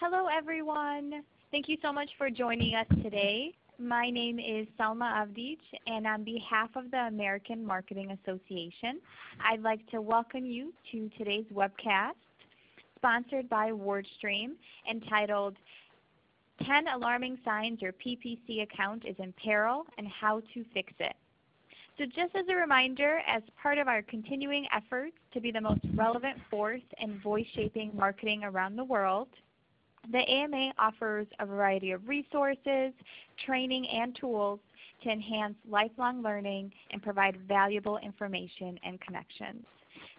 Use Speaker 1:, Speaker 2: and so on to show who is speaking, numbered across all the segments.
Speaker 1: Hello everyone. Thank you so much for joining us today. My name is Salma Avdic, and on behalf of the American Marketing Association, I'd like to welcome you to today's webcast sponsored by WordStream entitled 10 Alarming Signs Your PPC Account is in Peril and How to Fix It. So just as a reminder, as part of our continuing efforts to be the most relevant force in voice-shaping marketing around the world, the AMA offers a variety of resources, training, and tools to enhance lifelong learning and provide valuable information and connections.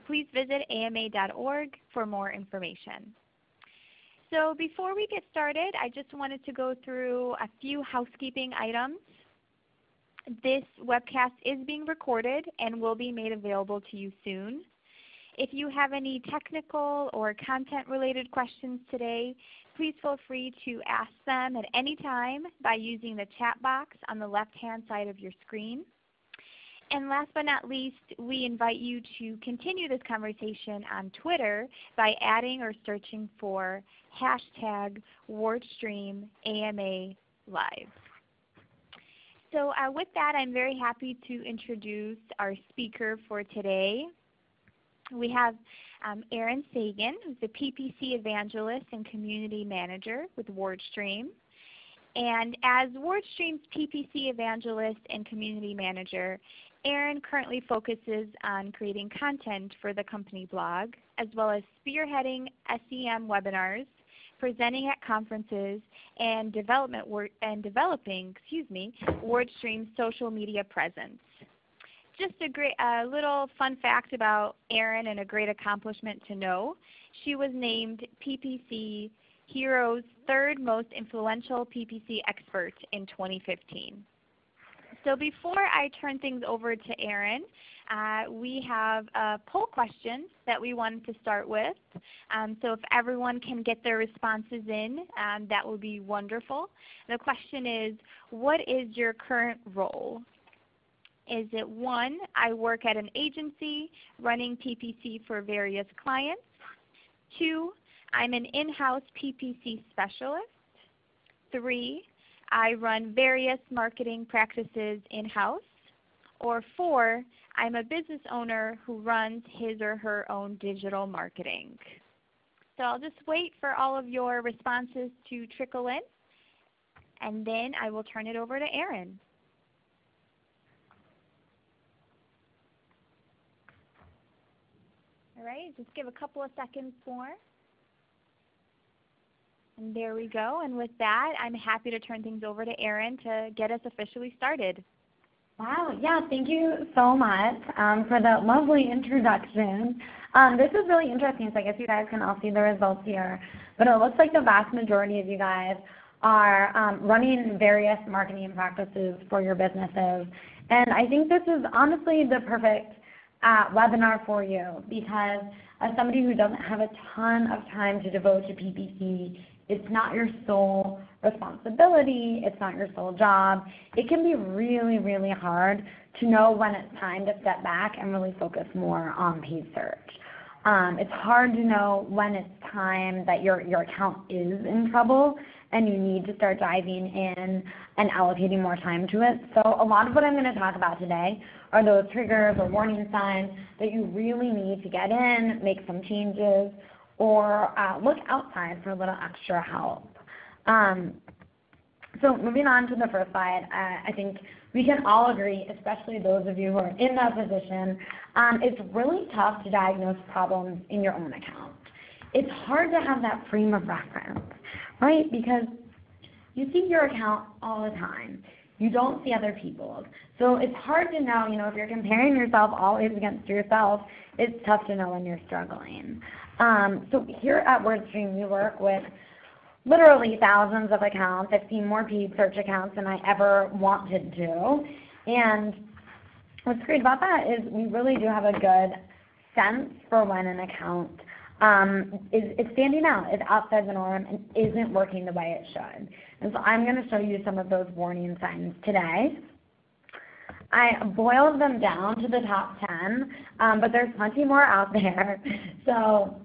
Speaker 1: Please visit ama.org for more information. So before we get started, I just wanted to go through a few housekeeping items. This webcast is being recorded and will be made available to you soon. If you have any technical or content-related questions today, please feel free to ask them at any time by using the chat box on the left-hand side of your screen. And last but not least, we invite you to continue this conversation on Twitter by adding or searching for #WordStreamAMA Live. So with that, I'm very happy to introduce our speaker for today. We have Erin Sagan, who's the PPC Evangelist and Community Manager with WordStream. And as WordStream's PPC Evangelist and Community Manager, Erin currently focuses on creating content for the company blog, as well as spearheading SEM webinars, presenting at conferences, and developing WordStream's social media presence. Just a little fun fact about Erin and a great accomplishment to know. She was named PPC Hero's third most influential PPC expert in 2015. So before I turn things over to Erin, we have a poll question that we wanted to start with. So if everyone can get their responses in, that would be wonderful. The question is, what is your current role? Is it 1, I work at an agency running PPC for various clients? 2, I'm an in-house PPC specialist? 3, I run various marketing practices in-house? Or 4, I'm a business owner who runs his or her own digital marketing. So I'll just wait for all of your responses to trickle in, and then I will turn it over to Erin. All right, just give a couple of seconds more. And there we go. And with that, I'm happy to turn things over to Erin to get us officially started.
Speaker 2: Wow, yeah, thank you so much for that lovely introduction. This is really interesting, so I guess you guys can all see the results here. But it looks like the vast majority of you guys are running various marketing practices for your businesses. And I think this is honestly the perfect webinar for you, because as somebody who doesn't have a ton of time to devote to PPC, it's not your sole responsibility, it's not your sole job. It can be really, really hard to know when it's time to step back and really focus more on paid search. It's hard to know when it's time that your account is in trouble and you need to start diving in and allocating more time to it. So a lot of what I'm going to talk about today are those triggers or warning signs that you really need to get in, make some changes, or look outside for a little extra help. So moving on to the first slide, I think we can all agree, especially those of you who are in that position, it's really tough to diagnose problems in your own account. It's hard to have that frame of reference, right? Because you see your account all the time. You don't see other people's. So it's hard to know, if you're comparing yourself always against yourself, it's tough to know when you're struggling. So here at WordStream, we work with literally thousands of accounts. I've seen more paid search accounts than I ever wanted to. And what's great about that is we really do have a good sense for when an account is standing out, is outside the norm, and isn't working the way it should. And so I'm going to show you some of those warning signs today. I boiled them down to the top 10, but there's plenty more out there. So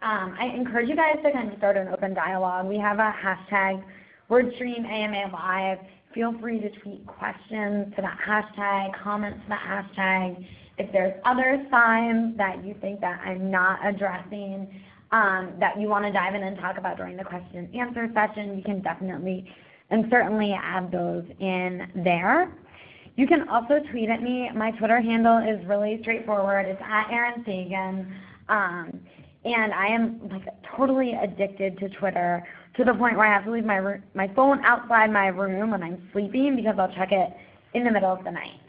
Speaker 2: I encourage you guys to kind of start an open dialogue. We have a hashtag WordStream AMA Live. Feel free to tweet questions to that hashtag, comments to that hashtag. If there's other signs that you think that I'm not addressing that you want to dive in and talk about during the question and answer session, you can definitely and certainly add those in there. You can also tweet at me. My Twitter handle is really straightforward. It's at Erin Sagan. And I am like totally addicted to Twitter to the point where I have to leave my phone outside my room when I'm sleeping because I'll check it in the middle of the night.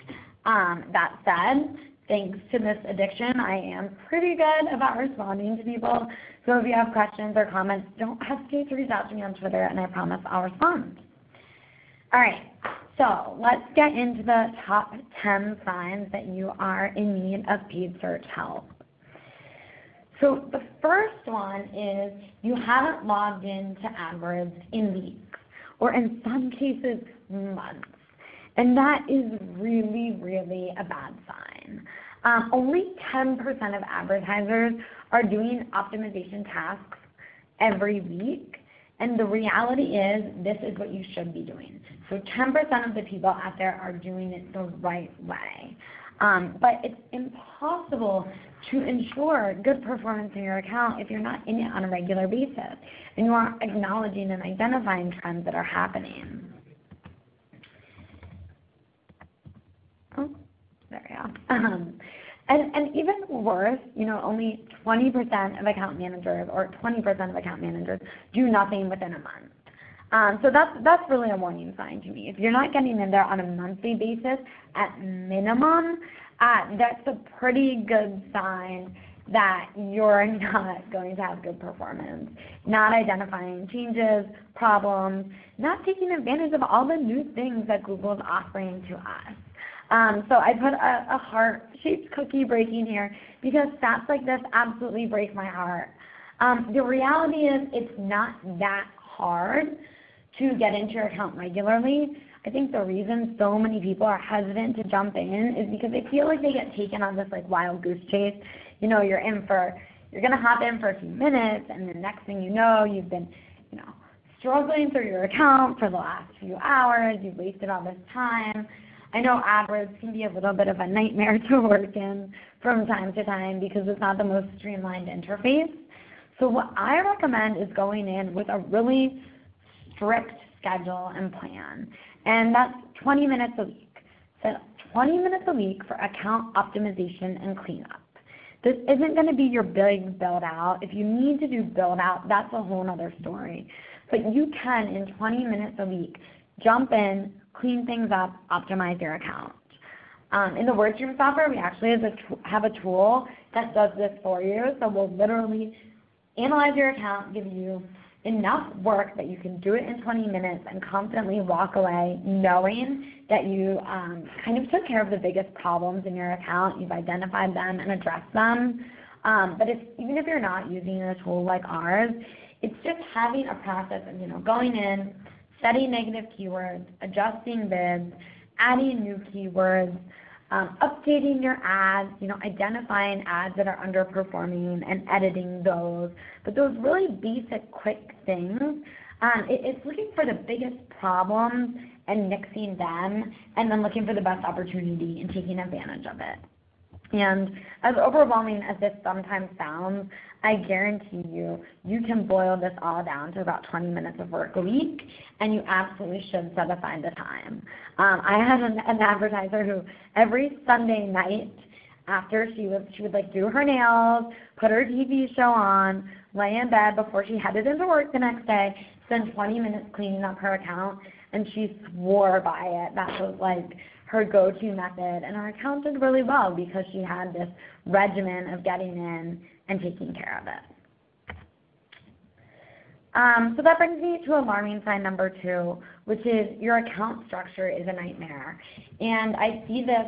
Speaker 2: That said, thanks to this addiction, I am pretty good about responding to people. So if you have questions or comments, don't hesitate to reach out to me on Twitter, and I promise I'll respond. All right, so let's get into the top 10 signs that you are in need of paid search help. So the first one is you haven't logged into AdWords in weeks, or in some cases, months. And that is really, really a bad sign. Only 10% of advertisers are doing optimization tasks every week. And the reality is this is what you should be doing. So 10% of the people out there are doing it the right way. But it's impossible to ensure good performance in your account if you're not in it on a regular basis and you aren't acknowledging and identifying trends that are happening. Oh, there we go. And even worse, only 20% of account managers or 20% of account managers do nothing within a month. So that's really a warning sign to me. If you're not getting in there on a monthly basis at minimum, that's a pretty good sign that you're not going to have good performance, not identifying changes, problems, not taking advantage of all the new things that Google is offering to us. So I put a heart-shaped cookie breaking here because stats like this absolutely break my heart. The reality is it's not that hard to get into your account regularly. I think the reason so many people are hesitant to jump in is because they feel like they get taken on this like wild goose chase. You're going to hop in for a few minutes, and the next thing you know, you've been, struggling through your account for the last few hours. You've wasted all this time. I know AdWords can be a little bit of a nightmare to work in from time to time because it's not the most streamlined interface. So what I recommend is going in with a really strict schedule and plan. And that's 20 minutes a week. So 20 minutes a week for account optimization and cleanup. This isn't going to be your big build out. If you need to do build out, that's a whole other story. But you can, in 20 minutes a week, jump in, clean things up, optimize your account. In the WordStream software, we actually have a tool that does this for you. So we'll literally analyze your account, give you enough work that you can do it in 20 minutes and confidently walk away knowing that you kind of took care of the biggest problems in your account, you've identified them and addressed them. But even if you're not using a tool like ours, it's just having a process of going in, setting negative keywords, adjusting bids, adding new keywords, updating your ads, identifying ads that are underperforming and editing those. But those really basic, quick things, it's looking for the biggest problems and nixing them, and then looking for the best opportunity and taking advantage of it. And as overwhelming as this sometimes sounds, I guarantee you, you can boil this all down to about 20 minutes of work a week, and you absolutely should set aside the time. I had an advertiser who every Sunday night after she would like do her nails, put her TV show on, lay in bed before she headed into work the next day, spend 20 minutes cleaning up her account, and she swore by it. That was like her go-to method, and her account did really well because she had this regimen of getting in and taking care of it. So that brings me to alarming sign number 2, which is your account structure is a nightmare. And I see this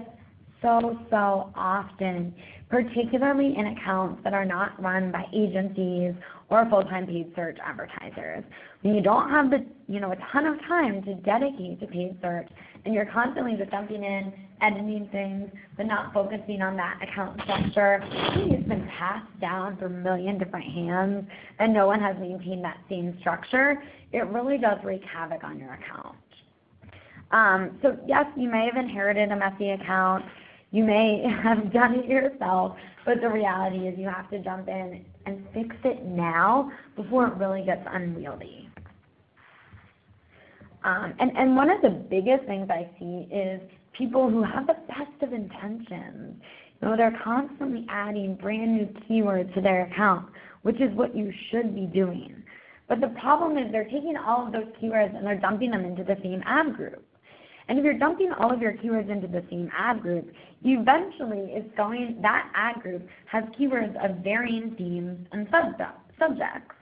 Speaker 2: so often. particularly in accounts that are not run by agencies or full-time paid search advertisers. When you don't have a ton of time to dedicate to paid search, and you're constantly just jumping in, editing things, but not focusing on that account structure, it's been passed down through a million different hands, and no one has maintained that same structure, it really does wreak havoc on your account. So yes, you may have inherited a messy account. You may have done it yourself, but the reality is you have to jump in and fix it now before it really gets unwieldy. And one of the biggest things I see is people who have the best of intentions. They're constantly adding brand new keywords to their account, which is what you should be doing. But the problem is they're taking all of those keywords and they're dumping them into the same ad group. And if you're dumping all of your keywords into the same ad group, eventually that ad group has keywords of varying themes and subjects.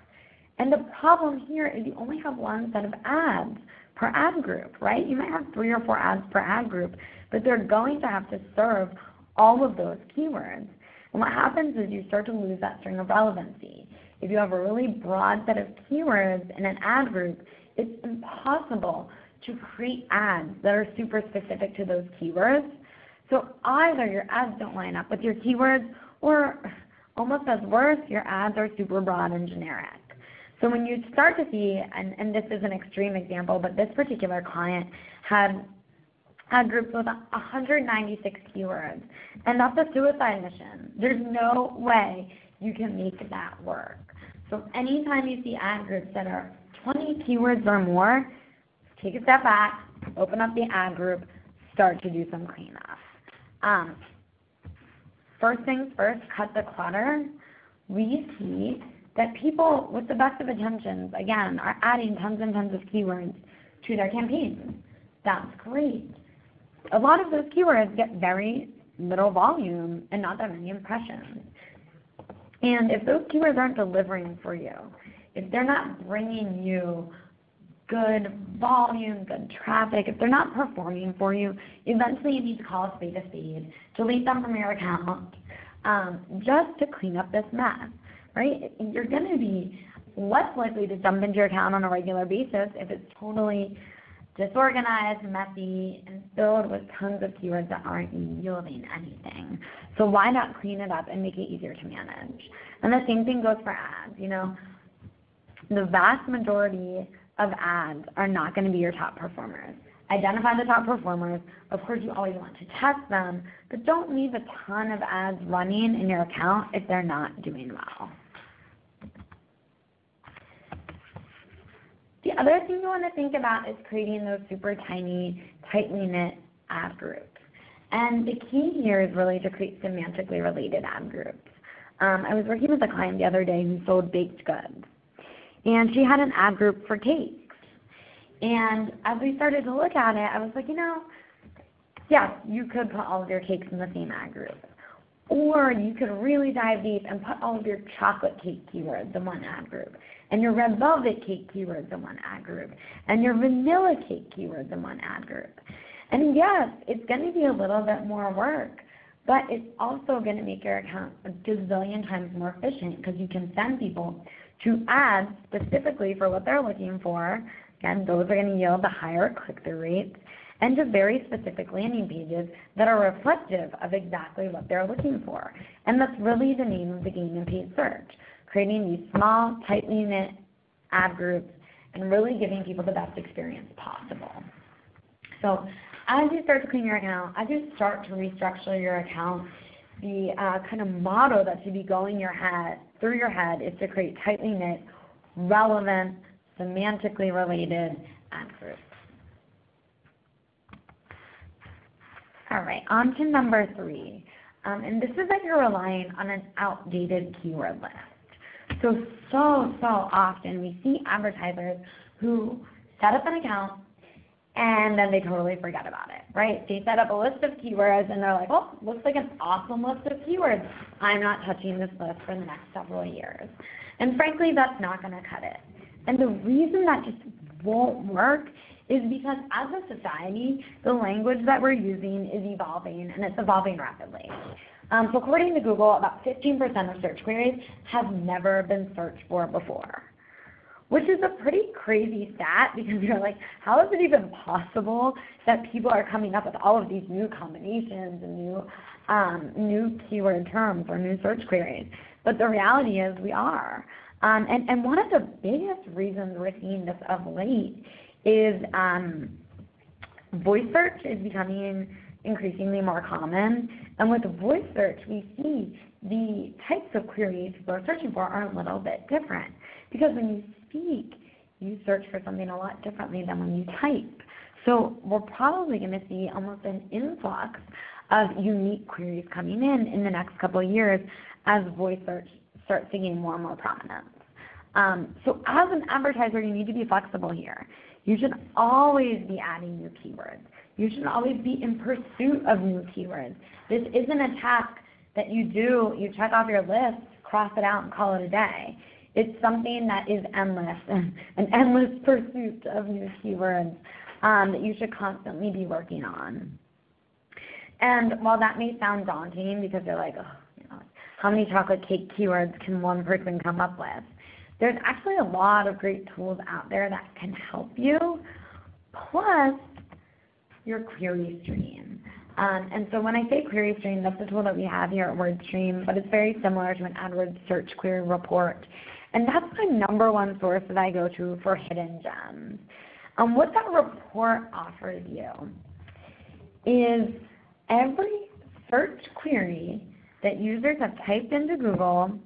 Speaker 2: And the problem here is you only have one set of ads per ad group, right? You might have 3 or 4 ads per ad group, but they're going to have to serve all of those keywords. And what happens is you start to lose that string of relevancy. If you have a really broad set of keywords in an ad group, it's impossible to create ads that are super specific to those keywords. So either your ads don't line up with your keywords, or almost as worse, your ads are super broad and generic. So when you start to see, and this is an extreme example, but this particular client had groups with 196 keywords, and that's a suicide mission. There's no way you can make that work. So anytime you see ad groups that are 20 keywords or more, take a step back, open up the ad group, start to do some cleanup. First things first, cut the clutter. We see that people with the best of intentions, again, are adding tons and tons of keywords to their campaigns. That's great. A lot of those keywords get very little volume and not that many impressions. And if those keywords aren't delivering for you, if they're not bringing you good volume, good traffic, if they're not performing for you, eventually you need to call a spade, delete them from your account, just to clean up this mess, right? You're going to be less likely to jump into your account on a regular basis if it's totally disorganized, messy, and filled with tons of keywords that aren't yielding anything. So why not clean it up and make it easier to manage? And the same thing goes for ads. The vast majority of ads are not going to be your top performers. Identify the top performers. Of course, you always want to test them, but don't leave a ton of ads running in your account if they're not doing well. The other thing you want to think about is creating those super tiny, tightly knit ad groups. And the key here is really to create semantically related ad groups. I was working with a client the other day who sold baked goods. And she had an ad group for cakes. And as we started to look at it, I was like, yes, you could put all of your cakes in the same ad group. Or you could really dive deep and put all of your chocolate cake keywords in one ad group, and your red velvet cake keywords in one ad group, and your vanilla cake keywords in one ad group. And yes, it's going to be a little bit more work, but it's also going to make your account a gazillion times more efficient because you can send people to ads specifically for what they're looking for. Again, those are going to yield the higher click-through rates, and to very specific landing pages that are reflective of exactly what they're looking for. And that's really the name of the game in paid search, creating these small, tightly knit ad groups and really giving people the best experience possible. So as you start to clean your account, as you start to restructure your account, the kind of motto that should be going through your head is to create tightly knit, relevant, semantically related ad groups. All right, on to number 3. And this is that you're relying on an outdated keyword list. So often we see advertisers who set up an account and then they totally forget about it, right? They set up a list of keywords and they're like, oh, looks like an awesome list of keywords. I'm not touching this list for the next several years. And frankly, that's not going to cut it. And the reason that just won't work is because as a society, the language that we're using is evolving, and it's evolving rapidly. So according to Google, about 15% of search queries have never been searched for before, which is a pretty crazy stat because you're like, how is it even possible that people are coming up with all of these new combinations and new keyword terms or new search queries? But the reality is we are. And one of the biggest reasons we're seeing this of late is voice search is becoming increasingly more common. And with voice search, we see the types of queries people are searching for are a little bit different. Because when you speak, you search for something a lot differently than when you type. So we're probably going to see almost an influx of unique queries coming in the next couple of years as voice search starts to gain more and more prominence. So as an advertiser, you need to be flexible here. You should always be adding new keywords. You should always be in pursuit of new keywords. This isn't a task that you do, you check off your list, cross it out, and call it a day. It's something that is endless, an endless pursuit of new keywords that you should constantly be working on. And while that may sound daunting because you're like, oh, you know, how many chocolate cake keywords can one person come up with? There's actually a lot of great tools out there that can help you, plus your query stream. And so when I say query stream, that's the tool that we have here at WordStream, but it's very similar to an AdWords search query report. And that's my number one source that I go to for hidden gems. What that report offers you is every search query that users have typed into Google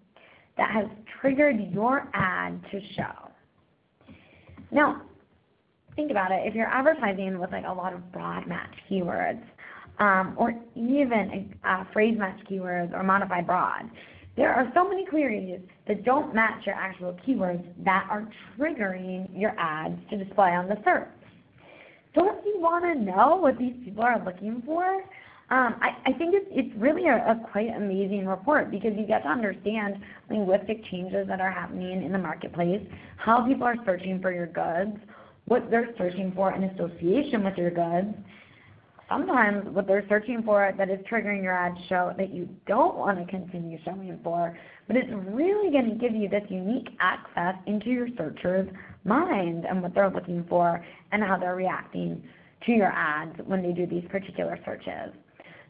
Speaker 2: that has triggered your ad to show. Now, think about it. If you're advertising with like a lot of broad match keywords, or even phrase match keywords or modified broad, there are so many queries that don't match your actual keywords that are triggering your ads to display on the search. Don't you want to know what these people are looking for? I think it's really a quite amazing report because you get to understand linguistic changes that are happening in the marketplace, how people are searching for your goods, what they're searching for in association with your goods. Sometimes what they're searching for that is triggering your ad show that you don't want to continue showing for, but it's really going to give you this unique access into your searcher's mind and what they're looking for and how they're reacting to your ads when they do these particular searches.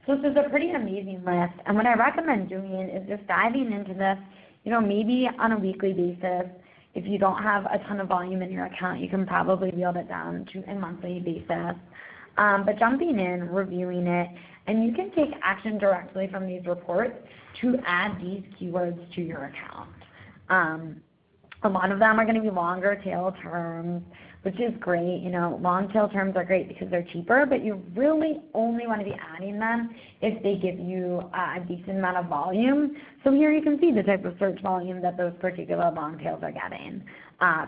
Speaker 2: So this is a pretty amazing list, and what I recommend doing is just diving into this, maybe on a weekly basis. If you don't have a ton of volume in your account, you can probably build it down to a monthly basis. But jumping in, reviewing it, and you can take action directly from these reports to add these keywords to your account. A lot of them are going to be longer tail terms, which is great. Long tail terms are great because they're cheaper, but you really only want to be adding them if they give you a decent amount of volume. So here you can see the type of search volume that those particular long tails are getting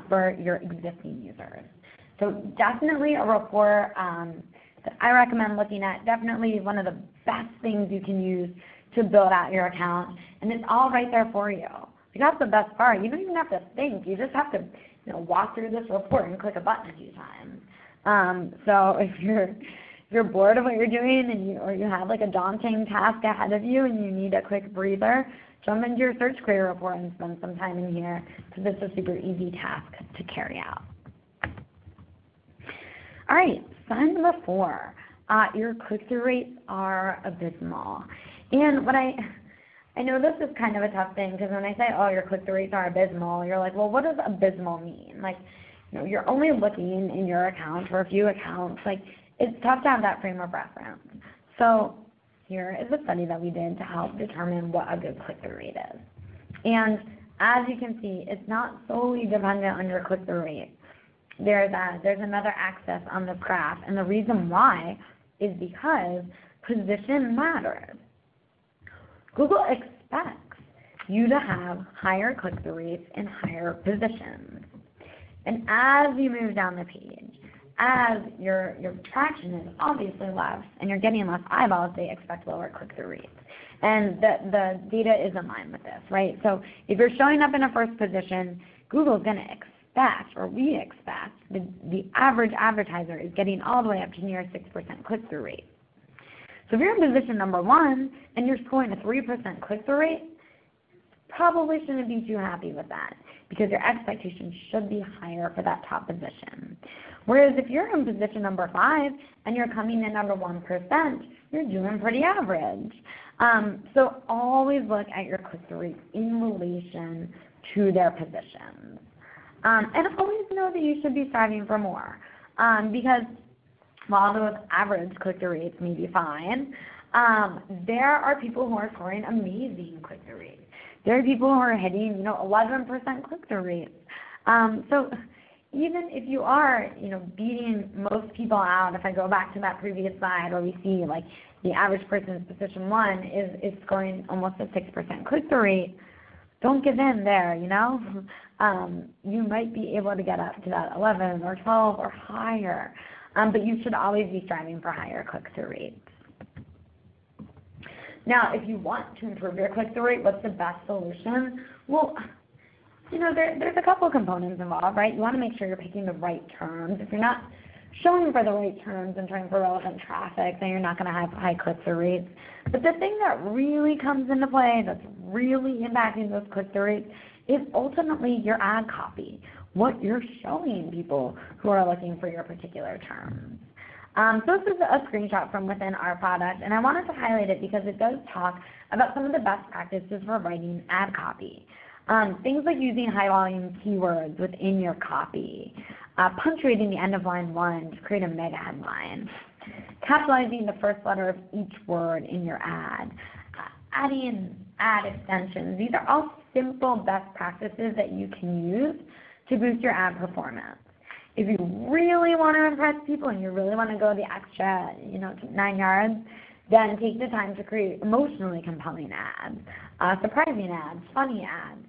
Speaker 2: for your existing users. So definitely a report that I recommend looking at, definitely one of the best things you can use to build out your account, and it's all right there for you. That's the best part. You don't even have to think. You just have to walk through this report and click a button a few times. So if you're bored of what you're doing or you have like a daunting task ahead of you and you need a quick breather, jump into your search query report and spend some time in here because it's a super easy task to carry out. All right, sign number 4. Your click-through rates are abysmal. And what I know this is kind of a tough thing because when I say, oh, your click-through rates are abysmal, you're like, well, what does abysmal mean? Like, you're only looking in your account for a few accounts. Like, it's tough to have that frame of reference. So here is a study that we did to help determine what a good click-through rate is. And as you can see, it's not solely dependent on your click-through rate. There's another axis on this graph, and the reason why is because position matters. Google expects you to have higher click-through rates in higher positions. And as you move down the page, as your traction is obviously less and you're getting less eyeballs, they expect lower click-through rates. And the data is in line with this, right? So if you're showing up in a first position, Google's going to expect, or we expect, the average advertiser is getting all the way up to near 6% click-through rate. So if you're in position number 1 and you're scoring a 3% click-through rate, probably shouldn't be too happy with that because your expectations should be higher for that top position. Whereas if you're in position number 5 and you're coming in under 1%, you're doing pretty average. So always look at your click-through rates in relation to their positions. And always know that you should be striving for more because while those average click-through rates may be fine, there are people who are scoring amazing click-through rates. There are people who are hitting, 11% click-through rates. So even if you are, beating most people out, if I go back to that previous slide where we see like the average person in position 1 is scoring almost a 6% click-through rate, don't give in there, You might be able to get up to that 11 or 12 or higher, but you should always be striving for higher click-through rates. Now, if you want to improve your click-through rate, what's the best solution? Well, there's a couple components involved, right? You want to make sure you're picking the right terms. If you're not showing for the right terms and trying for relevant traffic, then you're not going to have high click-through rates. But the thing that really comes into play that's really impacting those click-through rates is ultimately your ad copy, what you're showing people who are looking for your particular terms. So this is a screenshot from within our product, and I wanted to highlight it because it does talk about some of the best practices for writing ad copy. Things like using high-volume keywords within your copy, punctuating the end of line 1 to create a mega headline, capitalizing the first letter of each word in your ad, adding ad extensions. These are all simple best practices that you can use to boost your ad performance. If you really want to impress people and you really want to go the extra, 9 yards, then take the time to create emotionally compelling ads, surprising ads, funny ads.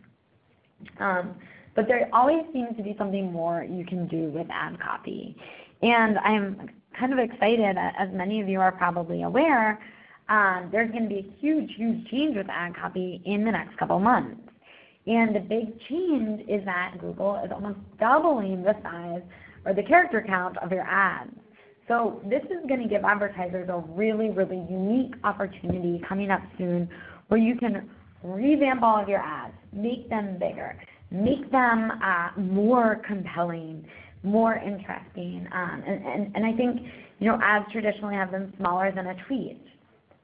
Speaker 2: But there always seems to be something more you can do with ad copy. And I'm kind of excited, as many of you are probably aware, there's going to be a huge, huge change with ad copy in the next couple months. And the big change is that Google is almost doubling the size or the character count of your ads. So this is going to give advertisers a really, really unique opportunity coming up soon where you can revamp all of your ads, make them bigger, make them more compelling, more interesting. And I think, ads traditionally have been smaller than a tweet.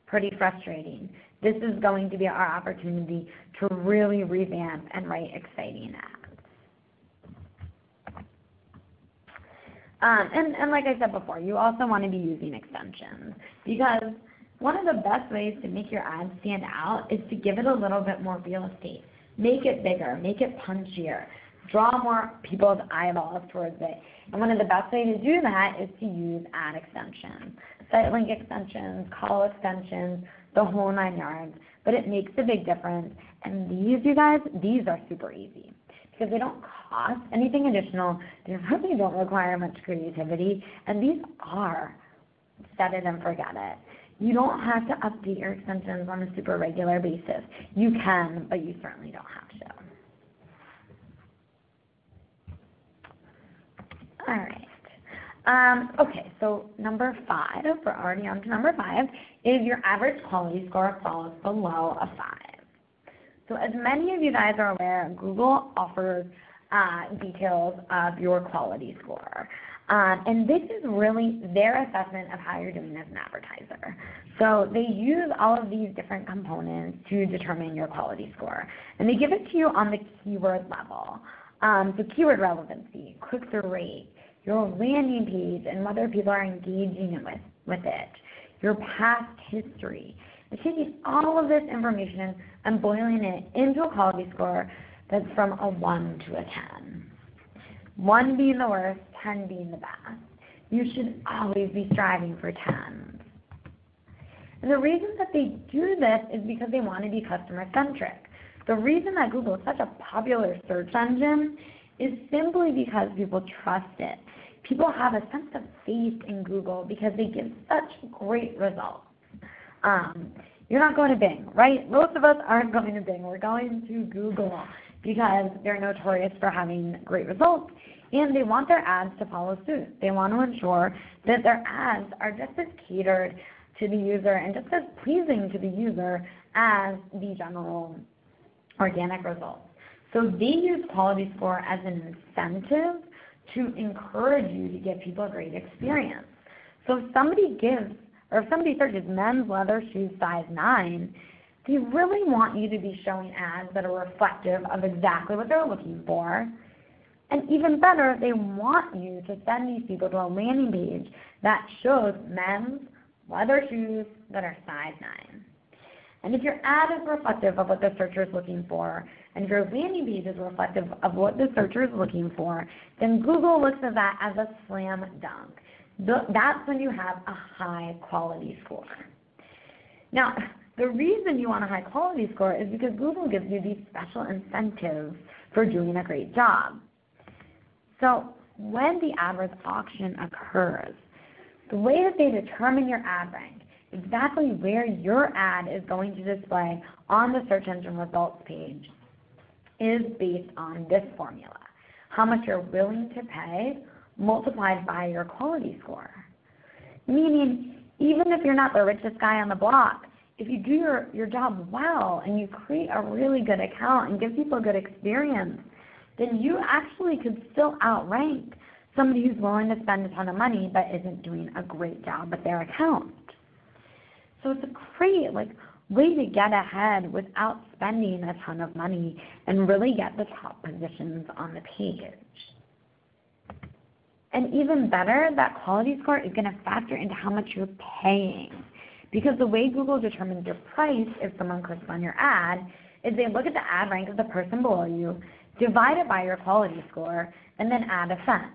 Speaker 2: Pretty frustrating. This is going to be our opportunity to really revamp and write exciting ads. And like I said before, you also want to be using extensions because one of the best ways to make your ad stand out is to give it a little bit more real estate. Make it bigger, make it punchier, draw more people's eyeballs towards it. And one of the best ways to do that is to use ad extensions, site link extensions, call extensions, the whole 9 yards. But it makes a big difference. And these, you guys, these are super easy because they don't cost anything additional. They really don't require much creativity. And these are set it and forget it. You don't have to update your extensions on a super regular basis. You can, but you certainly don't have to. All right. Okay, so number 5, we're already on to number 5, is your average quality score falls below a 5. So as many of you guys are aware, Google offers details of your quality score. And this is really their assessment of how you're doing as an advertiser. So they use all of these different components to determine your quality score. And they give it to you on the keyword level. So keyword relevancy, click-through rate, your landing page and whether people are engaging with it, your past history. It's taking all of this information and boiling it into a quality score that's from a 1 to a 10. 1 being the worst, 10 being the best. You should always be striving for 10s. And the reason that they do this is because they want to be customer-centric. The reason that Google is such a popular search engine is simply because people trust it. People have a sense of faith in Google because they give such great results. You're not going to Bing, right? Most of us aren't going to Bing. We're going to Google because they're notorious for having great results, and they want their ads to follow suit. They want to ensure that their ads are just as catered to the user and just as pleasing to the user as the general organic results. So they use quality score as an incentive to encourage you to give people a great experience. So if somebody searches men's leather shoes size 9, they really want you to be showing ads that are reflective of exactly what they're looking for. And even better, they want you to send these people to a landing page that shows men's leather shoes that are size 9. And if your ad is reflective of what the searcher is looking for, and if your landing page is reflective of what the searcher is looking for, then Google looks at that as a slam dunk. That's when you have a high quality score. Now, the reason you want a high quality score is because Google gives you these special incentives for doing a great job. So when the AdWords auction occurs, the way that they determine your ad rank, exactly where your ad is going to display on the search engine results page, is based on this formula: how much you're willing to pay multiplied by your quality score. Meaning, even if you're not the richest guy on the block, if you do your job well and you create a really good account and give people a good experience, then you actually could still outrank somebody who's willing to spend a ton of money but isn't doing a great job with their account. So it's a great way to get ahead without spending a ton of money and really get the top positions on the page. And even better, that quality score is going to factor into how much you're paying. Because the way Google determines your price if someone clicks on your ad is they look at the ad rank of the person below you, divide it by your quality score, and then add a cent.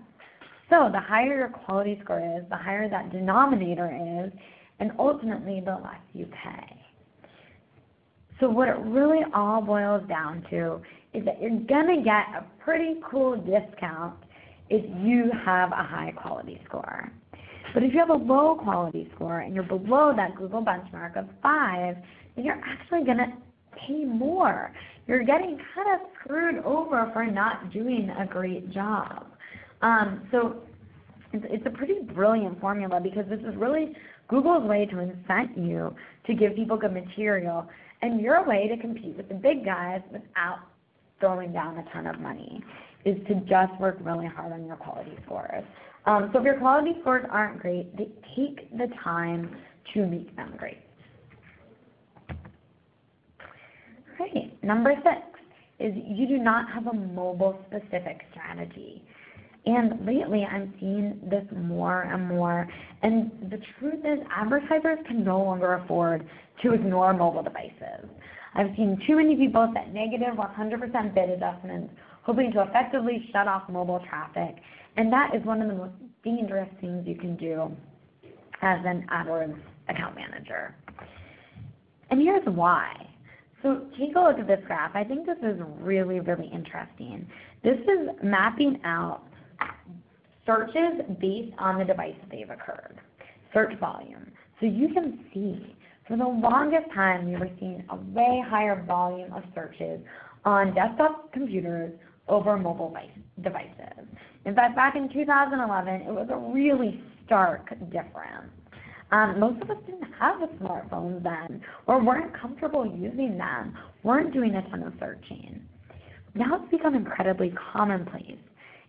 Speaker 2: So the higher your quality score is, the higher that denominator is, and ultimately the less you pay. So what it really all boils down to is that you're going to get a pretty cool discount if you have a high quality score. But if you have a low quality score and you're below that Google benchmark of 5, then you're actually going to pay more. You're getting kind of screwed over for not doing a great job. So it's a pretty brilliant formula because this is really Google's way to incent you to give people good material, and your way to compete with the big guys without throwing down a ton of money is to just work really hard on your quality scores. So if your quality scores aren't great, take the time to make them great. Great. Number 6 is you do not have a mobile-specific strategy. And lately I'm seeing this more and more. And the truth is advertisers can no longer afford to ignore mobile devices. I've seen too many people set negative 100% bid adjustments, hoping to effectively shut off mobile traffic. And that is one of the most dangerous things you can do as an AdWords account manager. And here's why. So take a look at this graph. I think this is really, really interesting. This is mapping out searches based on the device that they've occurred, search volume. So you can see for the longest time we were seeing a way higher volume of searches on desktop computers over mobile devices. In fact, back in 2011, it was a really stark difference. Most of us didn't have smartphones then or weren't comfortable using them, weren't doing a ton of searching. Now it's become incredibly commonplace.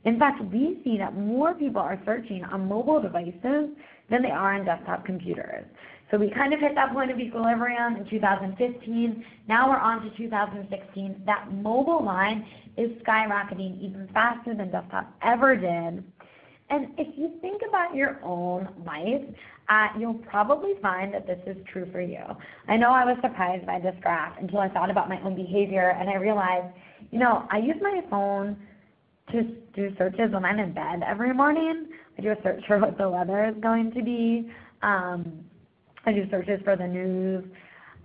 Speaker 2: In fact, we see that more people are searching on mobile devices than they are on desktop computers. So we kind of hit that point of equilibrium in 2015. Now we're on to 2016. That mobile line is skyrocketing even faster than desktop ever did. And if you think about your own life, you'll probably find that this is true for you. I know I was surprised by this graph until I thought about my own behavior, and I realized, I use my phone to do searches when I'm in bed every morning. I do a search for what the weather is going to be. I do searches for the news.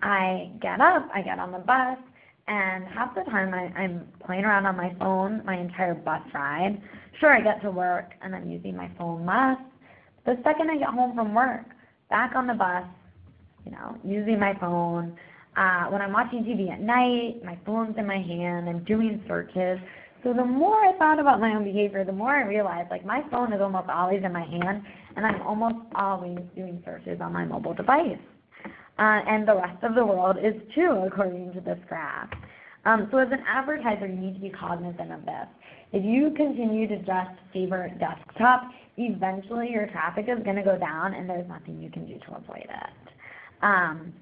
Speaker 2: I get up, I get on the bus, and half the time I'm playing around on my phone my entire bus ride. Sure, I get to work and I'm using my phone less. The second I get home from work, back on the bus, using my phone. When I'm watching TV at night, my phone's in my hand, I'm doing searches. So the more I thought about my own behavior, the more I realized, like, my phone is almost always in my hand, and I'm almost always doing searches on my mobile device. And the rest of the world is too, according to this graph. So as an advertiser, you need to be cognizant of this. If you continue to just favor desktop, eventually your traffic is going to go down, and there's nothing you can do to avoid it.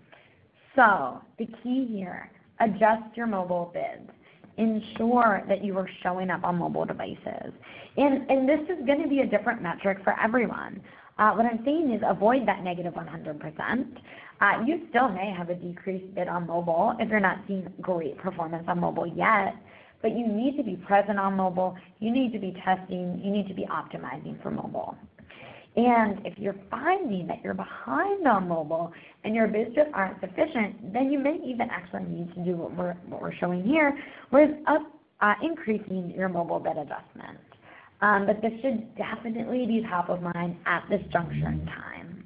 Speaker 2: So the key here, adjust your mobile bids. Ensure that you are showing up on mobile devices. And this is going to be a different metric for everyone. What I'm saying is avoid that negative 100%. You still may have a decreased bid on mobile if you're not seeing great performance on mobile yet, but you need to be present on mobile, you need to be testing, you need to be optimizing for mobile. And if you're finding that you're behind on mobile and your bids just aren't sufficient, then you may even actually need to do what we're showing here, whereas increasing your mobile bid adjustment. But this should definitely be top of mind at this juncture in time.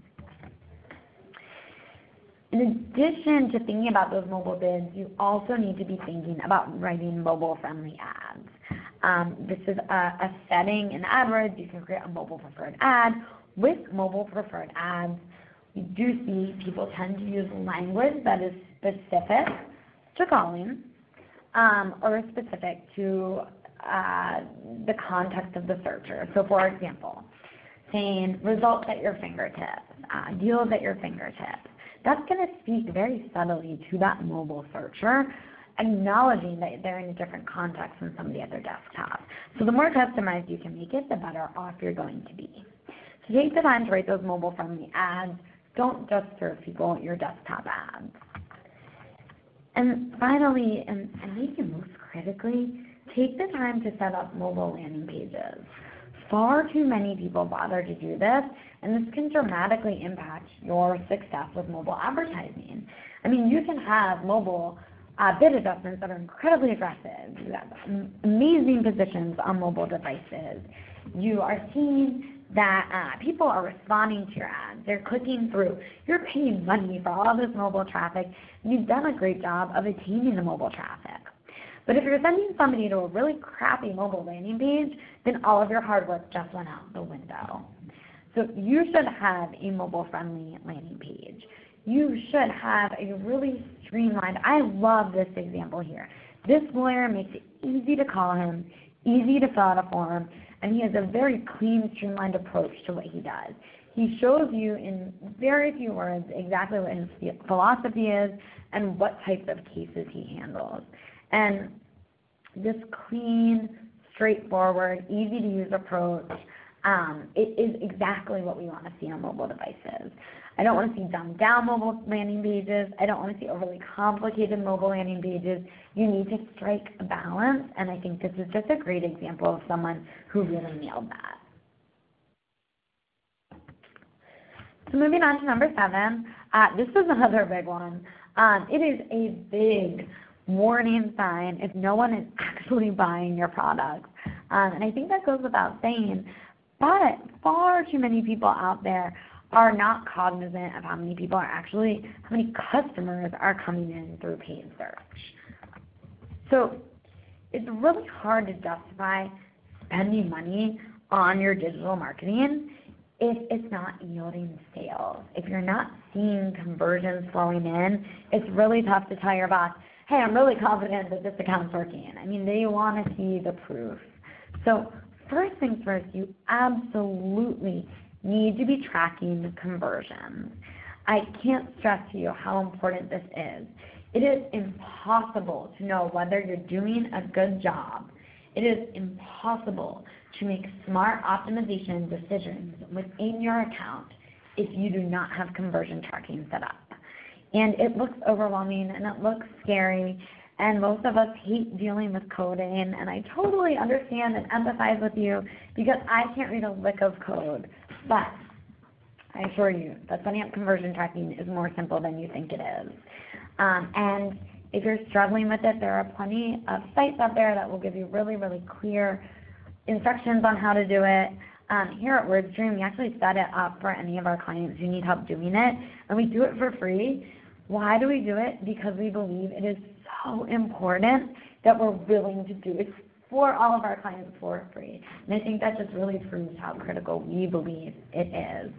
Speaker 2: In addition to thinking about those mobile bids, you also need to be thinking about writing mobile-friendly ads. This is a setting in AdWords. You can create a mobile-preferred ad. With mobile-preferred ads, we do see people tend to use language that is specific to calling or specific to the context of the searcher. So, for example, saying results at your fingertips, deals at your fingertips. That's going to speak very subtly to that mobile searcher, acknowledging that they're in a different context than some of the other desktops. So the more customized you can make it, the better off you're going to be. So take the time to write those mobile-friendly ads. Don't just serve people your desktop ads. And finally, and maybe most critically, take the time to set up mobile landing pages. Far too many people bother to do this, and this can dramatically impact your success with mobile advertising. I mean, you can have mobile bid adjustments that are incredibly aggressive. You have amazing positions on mobile devices. You are seeing that people are responding to your ads. They're clicking through. You're paying money for all this mobile traffic, and you've done a great job of attaining the mobile traffic. But if you're sending somebody to a really crappy mobile landing page, then all of your hard work just went out the window. So you should have a mobile-friendly landing page. You should have a really streamlined, I love this example here. This lawyer makes it easy to call him, easy to fill out a form, and he has a very clean, streamlined approach to what he does. He shows you in very few words exactly what his philosophy is and what types of cases he handles. And this clean, straightforward, easy-to-use approach, it is exactly what we want to see on mobile devices. I don't want to see dumbed-down mobile landing pages. I don't want to see overly complicated mobile landing pages. You need to strike a balance, and I think this is just a great example of someone who really nailed that. So moving on to number 7, this is another big one. It is a big warning sign if no one is actually buying your products. And I think that goes without saying, but far too many people out there are not cognizant of how many customers are coming in through paid search. So it's really hard to justify spending money on your digital marketing if it's not yielding sales. If you're not seeing conversions flowing in, it's really tough to tell your boss, hey, I'm really confident that this account's working. I mean, they want to see the proof. So first things first, you absolutely need to be tracking conversions. I can't stress to you how important this is. It is impossible to know whether you're doing a good job. It is impossible to make smart optimization decisions within your account if you do not have conversion tracking set up. And it looks overwhelming and it looks scary, and most of us hate dealing with coding, and I totally understand and empathize with you because I can't read a lick of code. But I assure you that setting up conversion tracking is more simple than you think it is. And if you're struggling with it, there are plenty of sites out there that will give you really, really clear instructions on how to do it. Here at WordStream, we actually set it up for any of our clients who need help doing it, and we do it for free. Why do we do it? Because we believe it is so important that we're willing to do it for all of our clients for free. And I think that just really proves how critical we believe it is.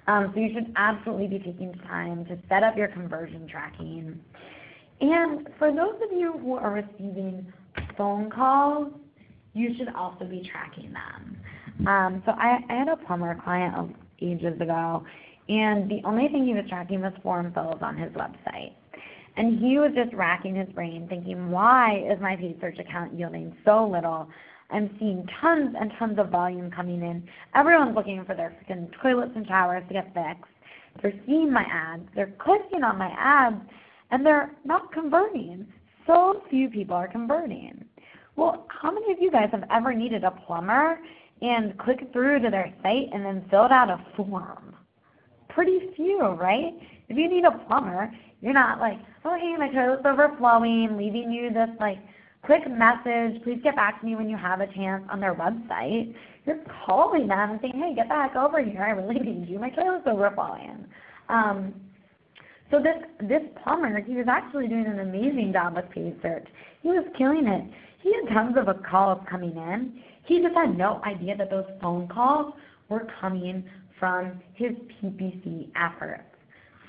Speaker 2: So you should absolutely be taking time to set up your conversion tracking. And for those of you who are receiving phone calls, you should also be tracking them. So I had a plumber client ages ago, and the only thing he was tracking was form fills on his website. And he was just racking his brain thinking, why is my paid search account yielding so little? I'm seeing tons and tons of volume coming in. Everyone's looking for their freaking toilets and showers to get fixed. They're seeing my ads. They're clicking on my ads, and they're not converting. So few people are converting. Well, how many of you guys have ever needed a plumber and clicked through to their site and then filled out a form? Pretty few, right? If you need a plumber, you're not like, oh, hey, my toilet's overflowing, leaving you this like quick message, please get back to me when you have a chance on their website. You're calling them and saying, hey, get back over here, I really need you, my toilet's overflowing. So this plumber, he was actually doing an amazing job with paid search. He was killing it. He had tons of calls coming in. He just had no idea that those phone calls were coming from his PPC efforts.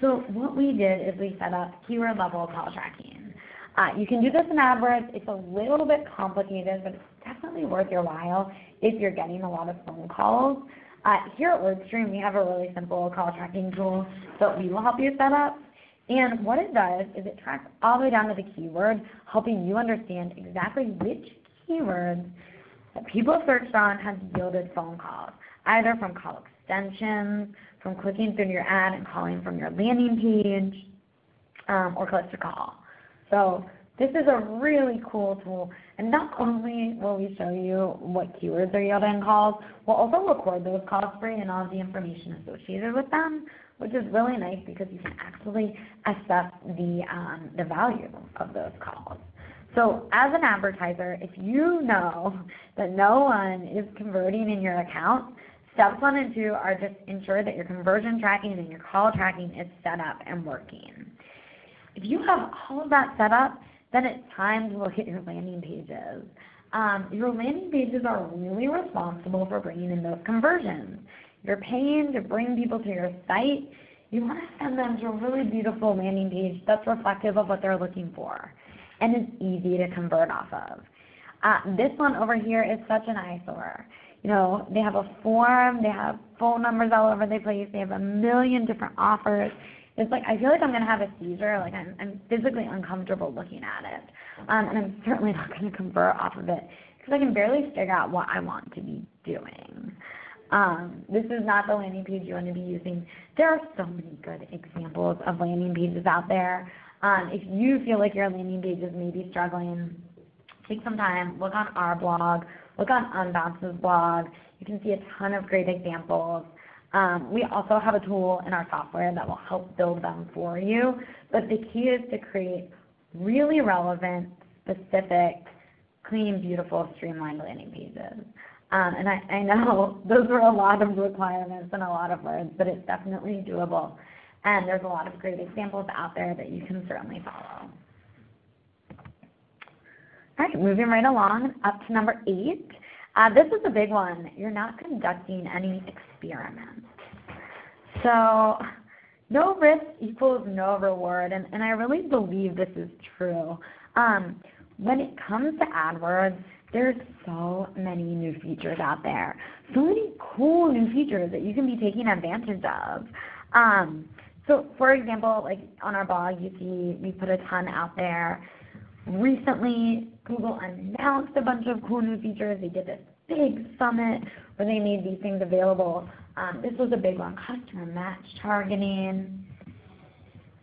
Speaker 2: So what we did is we set up keyword level call tracking. You can do this in AdWords. It's a little bit complicated, but it's definitely worth your while if you're getting a lot of phone calls. Here at WordStream, we have a really simple call tracking tool that we will help you set up. And what it does is it tracks all the way down to the keyword, helping you understand exactly which keywords that people searched on have yielded phone calls, either from call extensions, from clicking through your ad and calling from your landing page, or click to call. So this is a really cool tool, and not only will we show you what keywords are yielding calls, we'll also record those calls for you and all the information associated with them, which is really nice because you can actually assess the value of those calls. So as an advertiser, if you know that no one is converting in your account, steps 1 and 2 are just ensure that your conversion tracking and your call tracking is set up and working. If you have all of that set up, then it's time to look at your landing pages. Your landing pages are really responsible for bringing in those conversions. You're paying to bring people to your site. You want to send them to a really beautiful landing page that's reflective of what they're looking for and is easy to convert off of. This one over here is such an eyesore. You know, they have a form, they have phone numbers all over the place, they have a million different offers. It's like, I feel like I'm going to have a seizure, like I'm physically uncomfortable looking at it. And I'm certainly not going to convert off of it because I can barely figure out what I want to be doing. This is not the landing page you want to be using. There are so many good examples of landing pages out there. If you feel like your landing page is maybe struggling, take some time, look on our blog, look on Unbounce's blog. You can see a ton of great examples. We also have a tool in our software that will help build them for you. But the key is to create really relevant, specific, clean, beautiful, streamlined landing pages. And I know those were a lot of requirements and a lot of words, but it's definitely doable. And there's a lot of great examples out there that you can certainly follow. All right, moving right along up to number 8. This is a big one. You're not conducting any experiments. So no risk equals no reward, and I really believe this is true. When it comes to AdWords, there's so many new features out there, so many cool new features that you can be taking advantage of. So for example, like on our blog, you see we put a ton out there. Recently, Google announced a bunch of cool new features. They did this big summit where they made these things available. This was a big one, customer match targeting.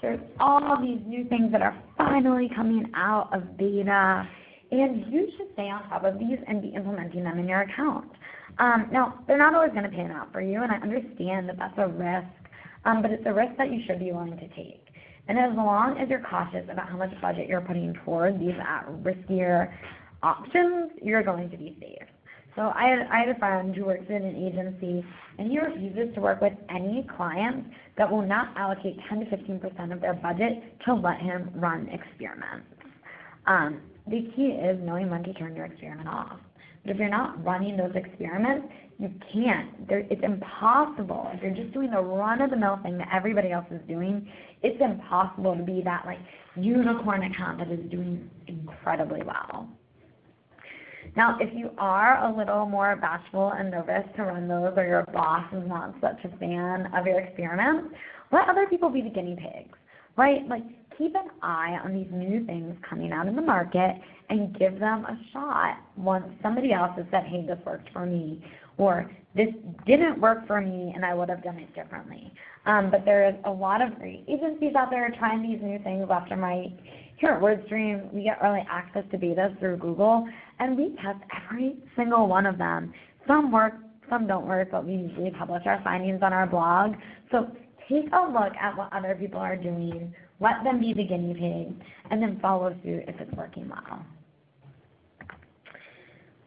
Speaker 2: There's all these new things that are finally coming out of beta, and you should stay on top of these and be implementing them in your account. Now, they're not always going to pan out for you, and I understand that that's a risk, but it's a risk that you should be willing to take. And as long as you're cautious about how much budget you're putting toward these riskier options, you're going to be safe. So I had a friend who works in an agency, and he refuses to work with any clients that will not allocate 10 to 15% of their budget to let him run experiments. The key is knowing when to turn your experiment off. But if you're not running those experiments, you can't. It's impossible. If you're just doing the run-of-the-mill thing that everybody else is doing, it's impossible to be that like unicorn account that is doing incredibly well. Now, if you are a little more bashful and nervous to run those, or your boss is not such a fan of your experiments, let other people be the guinea pigs, right? Like, keep an eye on these new things coming out in the market and give them a shot once somebody else has said, hey, this worked for me, or this didn't work for me and I would have done it differently. But there is a lot of great agencies out there trying these new things left and right. Here at WordStream, we get early access to betas through Google, and we test every single one of them. Some work, some don't work, but we usually publish our findings on our blog. So take a look at what other people are doing, let them be the guinea pig, and then follow suit if it's working well.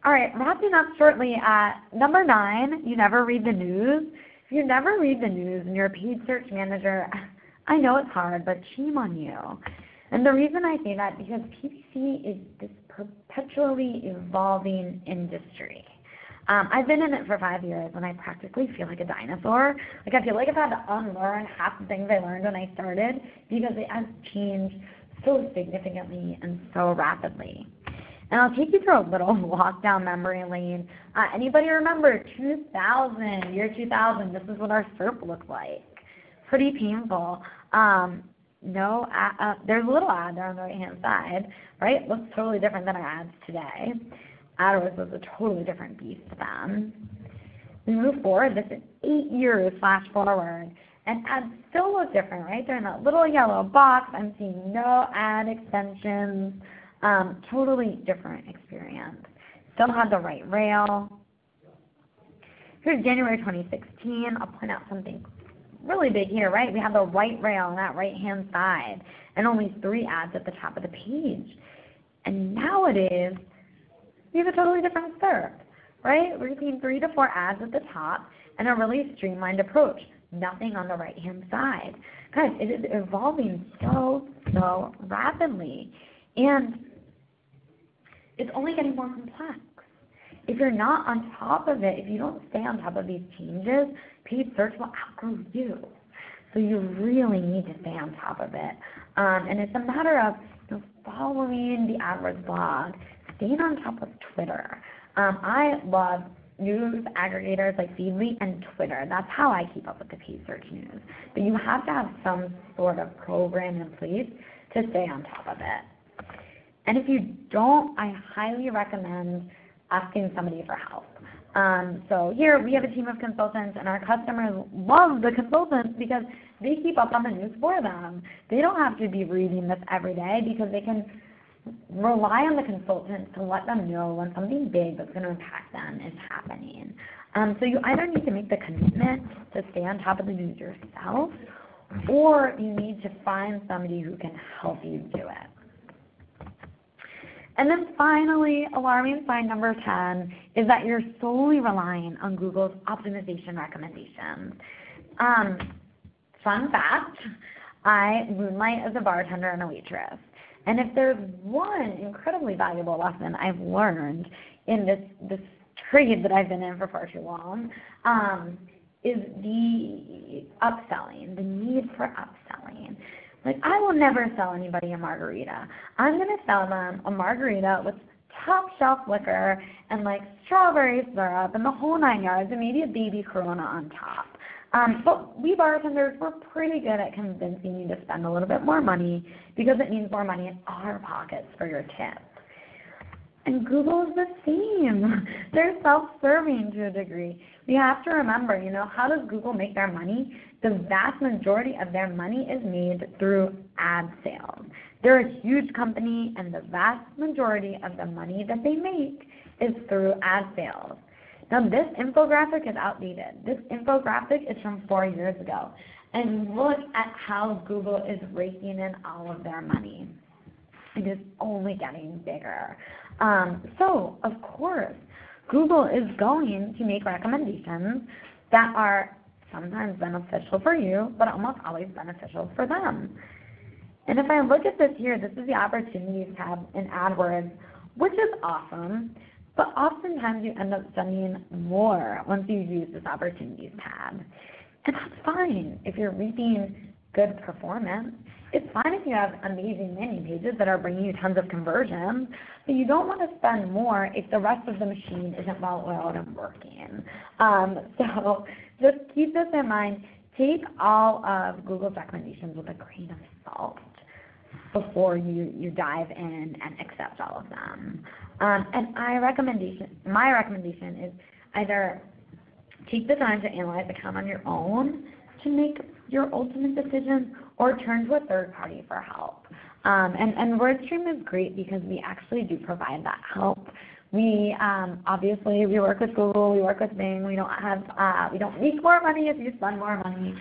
Speaker 2: All right, wrapping up shortly at number 9, you never read the news. If you never read the news and you're a paid search manager, I know it's hard, but shame on you. And the reason I say that is because PPC is this perpetually evolving industry. I've been in it for 5 years, and I practically feel like a dinosaur. Like, I feel like I've had to unlearn half the things I learned when I started because it has changed so significantly and so rapidly. And I'll take you through a little walk down memory lane. Anybody remember 2000, year 2000? This is what our SERP looked like. Pretty painful. There's a little ad there on the right-hand side, right? Looks totally different than our ads today. AdWords was a totally different beast then. We move forward. This is 8 years flash forward, and ads still look different, right? They're in that little yellow box. I'm seeing no ad extensions. Totally different experience. Still had the right rail. Here's January 2016. I'll point out something really big here, right? We have the right rail on that right-hand side and only 3 ads at the top of the page. And nowadays, we have a totally different SERP, right? We're seeing 3 to 4 ads at the top and a really streamlined approach. Nothing on the right-hand side. Guys, it is evolving so rapidly. And it's only getting more complex. If you're not on top of it, if you don't stay on top of these changes, paid search will outgrow you. So you really need to stay on top of it. And it's a matter of following the AdWords blog, staying on top of Twitter. I love news aggregators like Feedly and Twitter. That's how I keep up with the paid search news. But you have to have some sort of program in place to stay on top of it. And if you don't, I highly recommend asking somebody for help. So here we have a team of consultants, and our customers love the consultants because they keep up on the news for them. They don't have to be reading this every day because they can rely on the consultant to let them know when something big that's going to impact them is happening. So you either need to make the commitment to stay on top of the news yourself, or you need to find somebody who can help you do it. And then finally, alarming sign number 10 is that you're solely relying on Google's optimization recommendations. Fun fact, I moonlight as a bartender and a waitress. And if there's one incredibly valuable lesson I've learned in this trade that I've been in for far too long, is the upselling, the need for upselling. Like, I will never sell anybody a margarita. I'm going to sell them a margarita with top shelf liquor and like strawberry syrup and the whole 9 yards and maybe a baby Corona on top. But we bartenders, we're pretty good at convincing you to spend a little bit more money because it means more money in our pockets for your tip. And Google is the same. They're self-serving to a degree. We have to remember, how does Google make their money? The vast majority of their money is made through ad sales. They're a huge company, and the vast majority of the money that they make is through ad sales. Now, this infographic is outdated. This infographic is from 4 years ago. And look at how Google is raking in all of their money. It is only getting bigger. So, of course, Google is going to make recommendations that are sometimes beneficial for you, but almost always beneficial for them. And if I look at this here, this is the opportunities tab in AdWords, which is awesome. but oftentimes you end up spending more once you use this opportunities tab. And that's fine if you're reaping good performance. It's fine if you have amazing landing pages that are bringing you tons of conversions, but you don't want to spend more if the rest of the machine isn't well-oiled and working. So just keep this in mind. Take all of Google's recommendations with a grain of salt before you dive in and accept all of them. And my recommendation is either take the time to analyze the account on your own to make your ultimate decision, or turn to a third party for help. And WordStream is great because we actually do provide that help. We obviously we work with Google, we work with Bing. We don't make more money if you spend more money.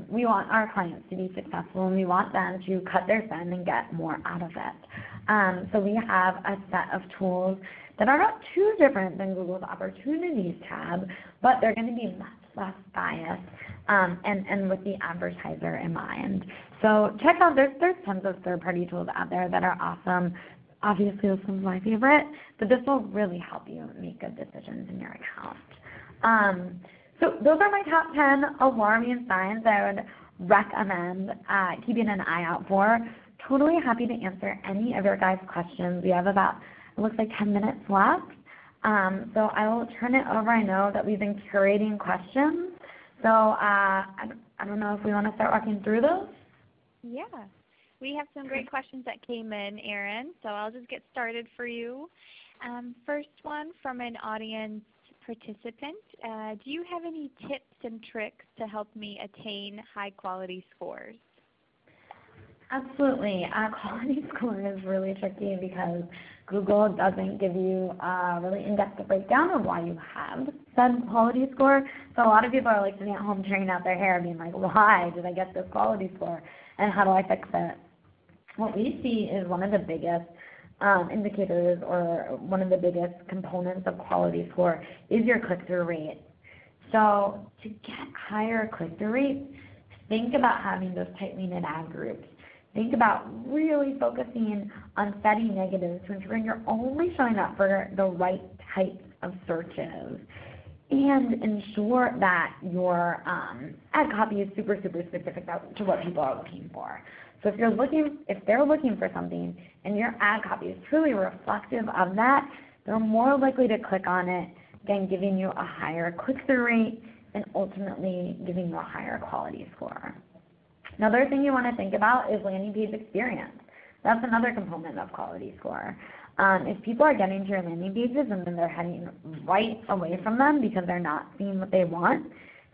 Speaker 2: We want our clients to be successful, and we want them to cut their spend and get more out of it. So we have a set of tools that are not too different than Google's Opportunities tab, but they're going to be much less biased and with the advertiser in mind. So check out, there's tons of third-party tools out there that are awesome. Obviously, this one's my favorite, but this will really help you make good decisions in your account. So those are my top 10 alarming signs I would recommend keeping an eye out for. Totally happy to answer any of your guys' questions. We have about, it looks like 10 minutes left. So I will turn it over. I know that we've been curating questions. So I don't know if we want to start walking through those.
Speaker 1: Yeah. We have some great questions that came in, Erin, so I'll just get started for you. First one from an audience participant. Do you have any tips and tricks to help me attain high-quality scores?
Speaker 2: Absolutely. Quality score is really tricky because Google doesn't give you a really in-depth breakdown of why you have said quality score. So a lot of people are like sitting at home tearing out their hair being like, why did I get this quality score and how do I fix it? What we see is one of the biggest indicators or one of the biggest components of quality score is your click-through rate. So to get higher click-through rates, think about having those tightly knit ad groups. Think about really focusing on setting negatives to ensure you're only showing up for the right types of searches, and ensure that your ad copy is super, super specific to what people are looking for. So if they're looking for something and your ad copy is truly reflective of that, they're more likely to click on it, again giving you a higher click-through rate and ultimately giving you a higher quality score. Another thing you want to think about is landing page experience. That's another component of quality score. If people are getting to your landing pages and then they're heading right away from them because they're not seeing what they want,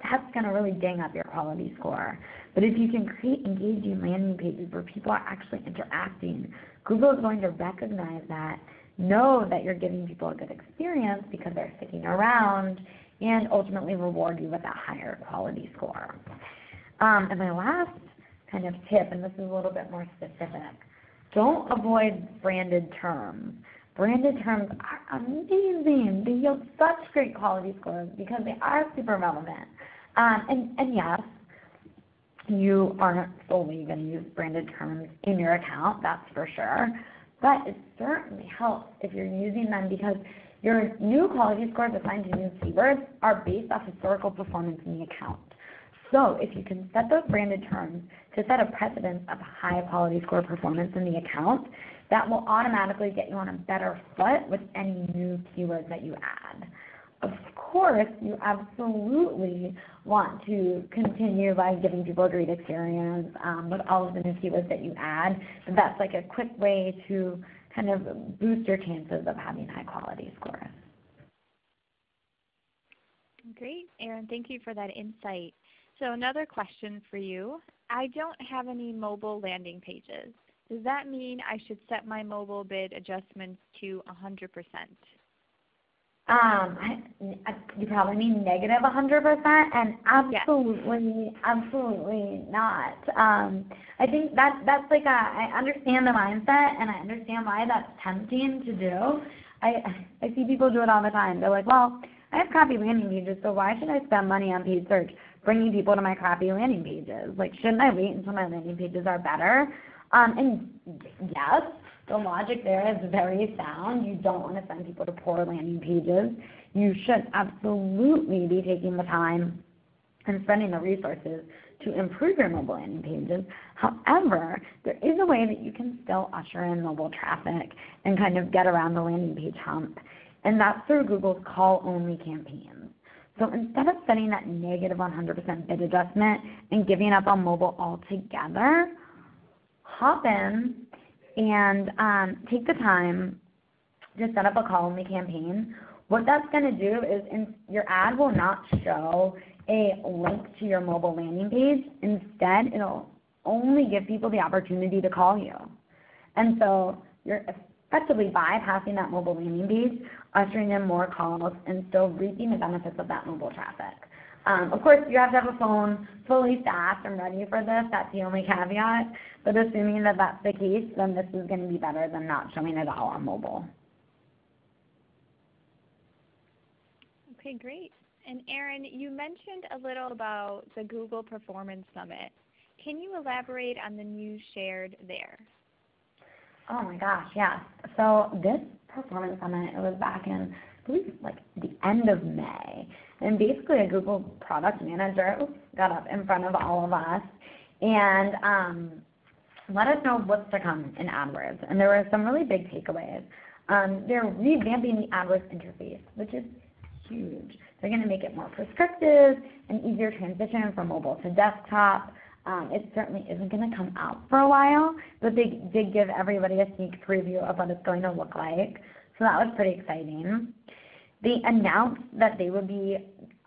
Speaker 2: that's going to really ding up your quality score. But if you can create engaging landing pages where people are actually interacting, Google is going to recognize that, know that you're giving people a good experience because they're sticking around, and ultimately reward you with that higher quality score. And my last kind of tip, and this is a little bit more specific, don't avoid branded terms. Branded terms are amazing. They yield such great quality scores because they are super relevant. And yes, you aren't solely going to use branded terms in your account, that's for sure. But it certainly helps if you're using them because your new quality scores assigned to new keywords are based off historical performance in the account. So if you can set those branded terms to set a precedent of high quality score performance in the account, that will automatically get you on a better foot with any new keywords that you add. Of course, you absolutely want to continue by giving people a great experience with all of the new keywords that you add. But that's like a quick way to kind of boost your chances of having high quality scores.
Speaker 1: Great, Erin. Thank you for that insight. So another question for you. I don't have any mobile landing pages. Does that mean I should set my mobile bid adjustments to 100%?
Speaker 2: You probably mean negative 100%, and absolutely, yes. Absolutely not. I think that's like I understand the mindset, and I understand why that's tempting to do. I see people do it all the time. They're like, well, I have crappy landing pages, so why should I spend money on paid search bringing people to my crappy landing pages? Like, shouldn't I wait until my landing pages are better? And yes, The logic there is very sound. You don't want to send people to poor landing pages. You should absolutely be taking the time and spending the resources to improve your mobile landing pages. However, there is a way that you can still usher in mobile traffic and kind of get around the landing page hump, and that's through Google's call-only campaigns. So instead of setting that negative 100% bid adjustment and giving up on mobile altogether, hop in and take the time to set up a call-only campaign. What that's going to do is your ad will not show a link to your mobile landing page. Instead, it'll only give people the opportunity to call you. And so you're effectively bypassing that mobile landing page, ushering in more calls, and still reaping the benefits of that mobile traffic. Of course, you have to have a phone fully staffed and ready for this. That's the only caveat. But assuming that that's the case, then this is going to be better than not showing it all on mobile.
Speaker 1: Okay, great. And Erin, you mentioned a little about the Google Performance Summit. Can you elaborate on the news shared there?
Speaker 2: Oh my gosh, yes. So this Performance Summit, it was back in, I believe, like the end of May. And basically a Google product manager got up in front of all of us and let us know what's to come in AdWords. And there were some really big takeaways. They're revamping the AdWords interface, which is huge. They're going to make it more prescriptive and easier transition from mobile to desktop. It certainly isn't going to come out for a while, but they did give everybody a sneak preview of what it's going to look like. So that was pretty exciting. They announced that they would be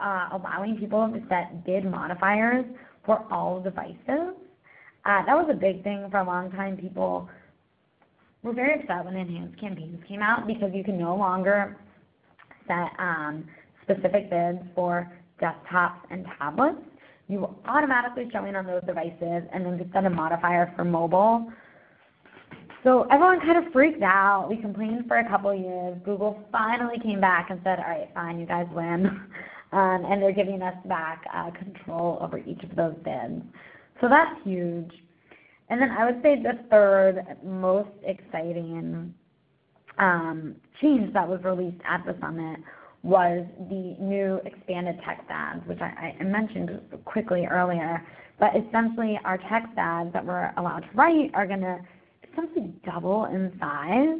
Speaker 2: allowing people to set bid modifiers for all devices. That was a big thing for a long time. People were very upset when enhanced campaigns came out because you can no longer set specific bids for desktops and tablets. You were automatically showing on those devices and then could set a modifier for mobile. So everyone kind of freaked out. We complained for a couple of years. Google finally came back and said, all right, fine, you guys win. And they're giving us back control over each of those bids. So that's huge. And then I would say the third most exciting change that was released at the summit was the new expanded text ads, which I mentioned quickly earlier. But essentially our text ads that we're allowed to write are going to essentially double in size,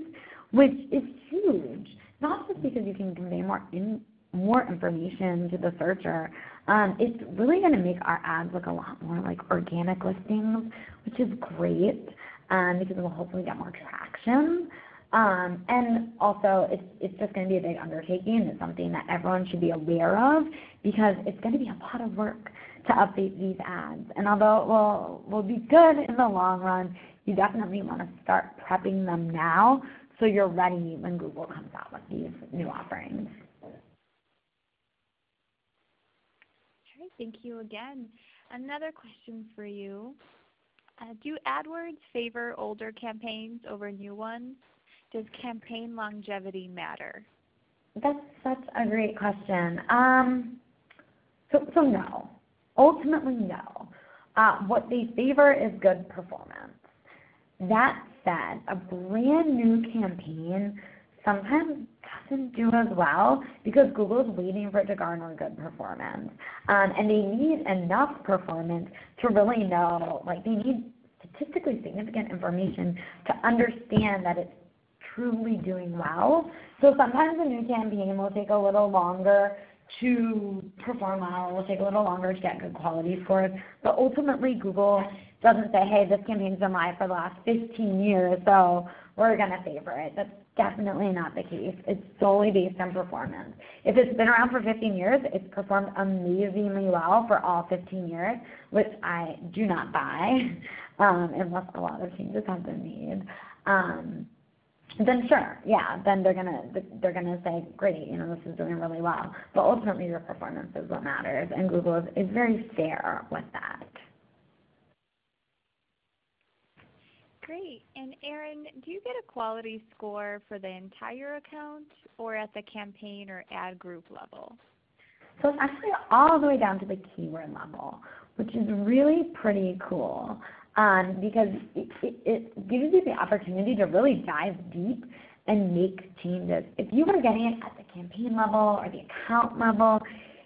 Speaker 2: which is huge. Not just because you can convey more information to the searcher. It's really going to make our ads look a lot more like organic listings, which is great because it will hopefully get more traction. And also, it's just going to be a big undertaking. It's something that everyone should be aware of because it's going to be a lot of work to update these ads. And although it will be good in the long run, you definitely want to start prepping them now so you're ready when Google comes out with these new offerings.
Speaker 1: Sure, thank you again. Another question for you. Do AdWords favor older campaigns over new ones? Does campaign longevity matter?
Speaker 2: That's such a great question. So no. Ultimately, no. What they favor is good performance. That said, a brand new campaign sometimes doesn't do as well because Google's waiting for it to garner good performance. And they need enough performance to really know, like they need statistically significant information to understand that it's truly doing well. So sometimes a new campaign will take a little longer to perform well. It will take a little longer to get good quality scores. But ultimately, Google doesn't say, hey, this campaign's been live for the last 15 years, so we're going to favor it. That's definitely not the case. It's solely based on performance. If it's been around for 15 years, it's performed amazingly well for all 15 years, which I do not buy unless a lot of changes have been made. Then sure, yeah, then they're gonna say, great, this is doing really well. But ultimately, your performance is what matters, and Google is very fair with that.
Speaker 1: Great. And Erin, do you get a quality score for the entire account or at the campaign or ad group level?
Speaker 2: So it's actually all the way down to the keyword level, which is really pretty cool. because it gives you the opportunity to really dive deep and make changes. If you were getting it at the campaign level or the account level,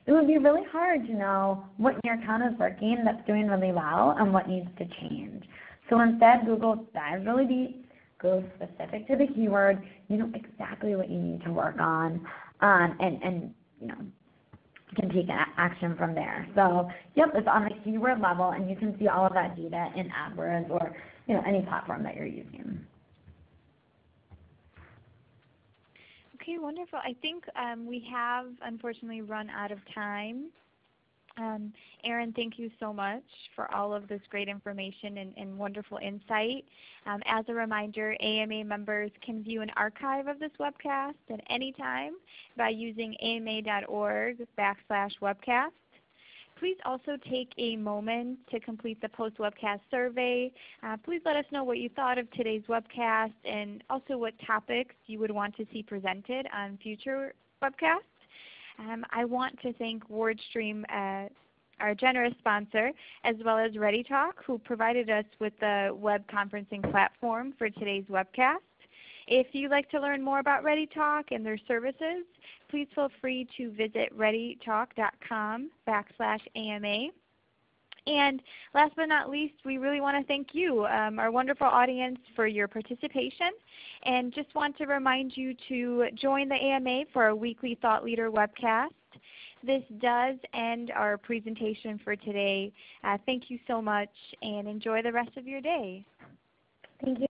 Speaker 2: it would be really hard to know what in your account is working, that's doing really well, and what needs to change. So instead, Google dives really deep, goes specific to the keyword. You know exactly what you need to work on, and you know, can take action from there. So yep, it's on the keyword level, and you can see all of that data in AdWords or any platform that you're using.
Speaker 1: Okay, wonderful. I think we have unfortunately run out of time. Erin, thank you so much for all of this great information and wonderful insight. As a reminder, AMA members can view an archive of this webcast at any time by using ama.org/webcast. Please also take a moment to complete the post-webcast survey. Please let us know what you thought of today's webcast and also what topics you would want to see presented on future webcasts. I want to thank WordStream, our generous sponsor, as well as ReadyTalk, who provided us with the web conferencing platform for today's webcast. If you'd like to learn more about ReadyTalk and their services, please feel free to visit readytalk.com/AMA. And last but not least, we really want to thank you, our wonderful audience, for your participation. And just want to remind you to join the AMA for our weekly Thought Leader webcast. This does end our presentation for today. Thank you so much, and enjoy the rest of your day.
Speaker 2: Thank you.